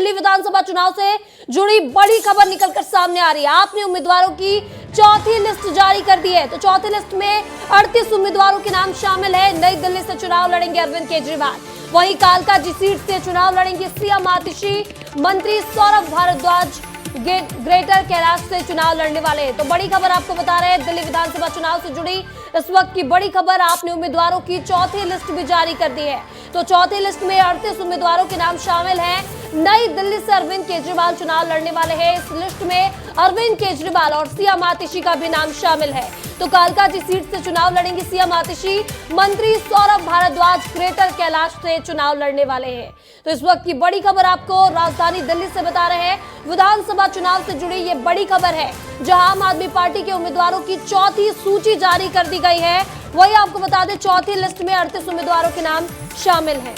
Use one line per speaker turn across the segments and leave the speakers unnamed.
दिल्ली विधानसभा चुनाव से जुड़ी बड़ी खबर निकलकर सामने आ रही है। आपने उम्मीदवारों की चौथी लिस्ट जारी कर दी है। तो चौथी लिस्ट में 38 उम्मीदवारों के नाम शामिल है। नई दिल्ली से चुनाव लड़ेंगे अरविंद केजरीवाल, वहीं कालकाजी सीट से चुनाव लड़ेंगे सीएम आतिशी, मंत्री सौरभ भारद्वाज ग्रेटर कैलाश से चुनाव लड़ने वाले हैं। तो बड़ी खबर आपको बता रहे हैं, दिल्ली विधानसभा चुनाव से जुड़ी इस वक्त की बड़ी खबर। आपने उम्मीदवारों की चौथी लिस्ट भी जारी कर दी है। तो चौथी लिस्ट में 38 उम्मीदवारों के नाम शामिल हैं। नई दिल्ली से अरविंद केजरीवाल चुनाव लड़ने वाले हैं। इस लिस्ट में अरविंद केजरीवाल और सीएम आतिशी का भी नाम शामिल है। तो कालकाजी सीट से चुनाव लड़ेंगे सीएम आतिशी, मंत्री सौरभ भारद्वाज ग्रेटर कैलाश से चुनाव लड़ने वाले हैं। तो इस वक्त की बड़ी खबर आपको राजधानी दिल्ली से बता रहे हैं। विधानसभा चुनाव से जुड़ी ये बड़ी खबर है, जहां आम आदमी पार्टी के उम्मीदवारों की चौथी सूची जारी कर दी गई है। वही आपको बता दें, चौथी लिस्ट में 38 उम्मीदवारों के नाम शामिल हैं।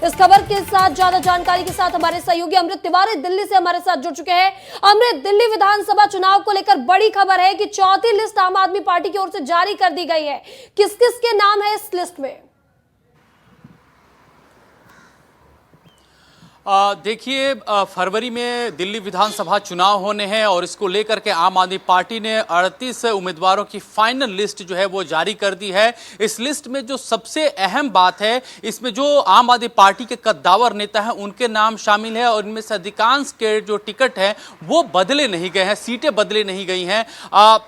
इस खबर के साथ ज्यादा जानकारी के साथ हमारे सहयोगी अमृत तिवारी दिल्ली से हमारे साथ जुड़ चुके हैं। अमृत, दिल्ली विधानसभा चुनाव को लेकर बड़ी खबर है कि चौथी लिस्ट आम आदमी पार्टी की ओर से जारी कर दी गई है। किस किस के नाम है इस लिस्ट में?
देखिए, फरवरी में दिल्ली विधानसभा चुनाव होने हैं और इसको लेकर के आम आदमी पार्टी ने 38 उम्मीदवारों की फाइनल लिस्ट जो है वो जारी कर दी है। इस लिस्ट में जो सबसे अहम बात है, इसमें जो आम आदमी पार्टी के कद्दावर नेता हैं उनके नाम शामिल है और इनमें से अधिकांश के जो टिकट हैं वो बदले नहीं गए हैं, सीटें बदले नहीं गई हैं।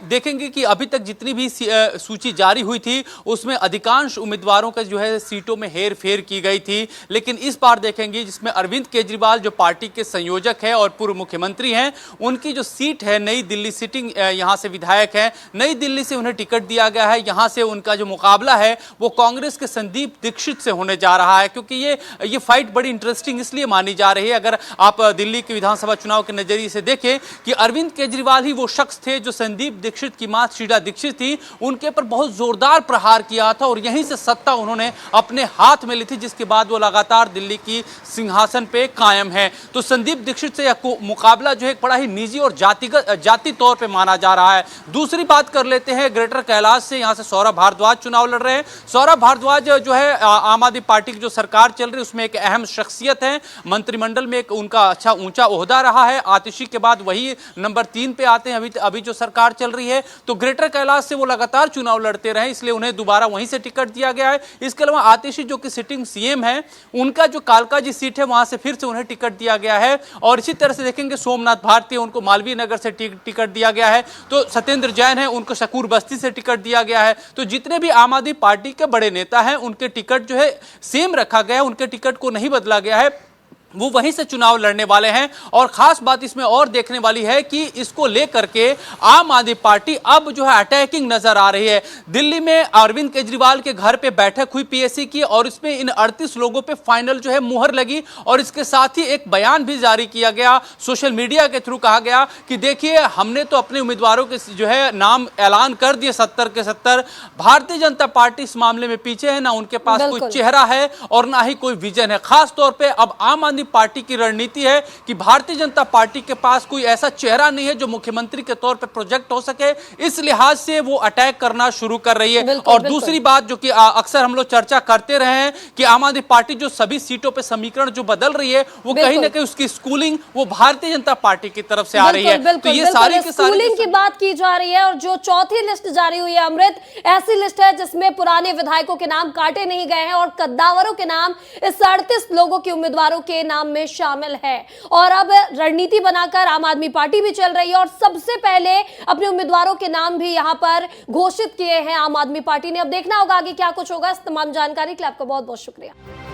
देखेंगे कि अभी तक जितनी भी सूची जारी हुई थी उसमें अधिकांश उम्मीदवारों का जो है सीटों में हेर फेर की गई थी, लेकिन इस बार देखेंगे जिसमें अरविंद केजरीवाल जो पार्टी के संयोजक है और पूर्व मुख्यमंत्री हैं, उनकी जो सीट है नई दिल्ली सिटिंग, यहां से विधायक है, नई दिल्ली से उन्हें टिकट दिया गया है। यहां से उनका जो मुकाबला है वो कांग्रेस के संदीप दीक्षित से होने जा रहा है, क्योंकि ये फाइट बड़ी इंटरेस्टिंग इसलिए मानी जा रही है। अगर आप दिल्ली के विधानसभा चुनाव के नजरिए से देखें कि अरविंद केजरीवाल ही वो शख्स थे जो संदीप दीक्षित की मां शीला दीक्षित थी, उनके पर बहुत जोरदार प्रहार किया था और यहीं से सत्ता उन्होंने अपने हाथ में ली थी, जिसके बाद वो लगातार दिल्ली की सिंहासन पे कायम है। तो संदीप दीक्षित से यह मुकाबला जो है बड़ा ही निजी और जाति तौर पे माना जा रहा है। दूसरी बात कर लेते हैं ग्रेटर कैलाश से, यहां से सौरभ भारद्वाज चुनाव लड़ रहे हैं। सौरभ भारद्वाज जो है आम आदमी पार्टी की जो सरकार चल रही है उसमें एक अहम शख्सियत है, मंत्रिमंडल में एक उनका अच्छा ऊंचा ओहदा रहा है। आतिशी के बाद वही नंबर 3 पे आते हैं अभी जो सरकार चल रही है। तो ग्रेटर कैलाश से वो लगातार चुनाव लड़ते रहे, इसलिए उन्हें दोबारा वहीं से टिकट दिया गया है। इसके अलावा आतिशी जो कि सिटिंग सीएम है, उनका जो कालकाजी सीट है वहां से फिर से उन्हें टिकट दिया गया है। और इसी तरह से देखेंगे सोमनाथ भारती, उनको मालवीय नगर से टिकट दिया गया है। तो सत्येंद्र जैन है, उनको शकूर बस्ती से टिकट दिया गया है। तो जितने भी आम आदमी पार्टी के बड़े नेता हैं उनके टिकट जो है सेम रखा गया है, उनके टिकट को नहीं बदला गया है, वो वहीं से चुनाव लड़ने वाले हैं। और खास बात इसमें और देखने वाली है कि इसको लेकर के आम आदमी पार्टी अब जो है अटैकिंग नजर आ रही है। दिल्ली में अरविंद केजरीवाल के घर पे बैठक हुई पीएसी की और इसमें इन 38 लोगों पे फाइनल जो है मुहर लगी और इसके साथ ही एक बयान भी जारी किया गया, सोशल मीडिया के थ्रू कहा गया कि देखिए हमने तो अपने उम्मीदवारों के जो है नाम ऐलान कर दिए 70 के 70। भारतीय जनता पार्टी इस मामले में पीछे है, ना उनके पास कोई चेहरा है और ना ही कोई विजन है। खास तौर पर अब आम आदमी पार्टी की रणनीति है कि भारतीय जनता पार्टी के पास कोई ऐसा चेहरा नहीं है जो मुख्यमंत्री के तौर पर प्रोजेक्ट हो सके, इस लिहाज से वो अटैक करना शुरू कर रही है। और दूसरी बात जो कि अक्सर हम लोग चर्चा करते रहे हैं कि आम आदमी पार्टी जो सभी सीटों पे समीकरण जो बदल रही है वो कहीं ना कहीं उसकी स्कूलिंग वो भारतीय जनता पार्टी की तरफ से आ रही है। तो ये सारी की
स्कूलिंग की बात की जा रही है। और जो चौथी लिस्ट जारी हुई है अमृत, ऐसी लिस्ट है जिसमें पुराने विधायकों के नाम काटे नहीं गए हैं और कद्दावरों के नाम इस 38 लोगों के उम्मीदवारों के नाम में शामिल है। और अब रणनीति बनाकर आम आदमी पार्टी भी चल रही है और सबसे पहले अपने उम्मीदवारों के नाम भी यहां पर घोषित किए हैं आम आदमी पार्टी ने। अब देखना होगा आगे क्या कुछ होगा। इस तमाम जानकारी के लिए आपका बहुत बहुत शुक्रिया।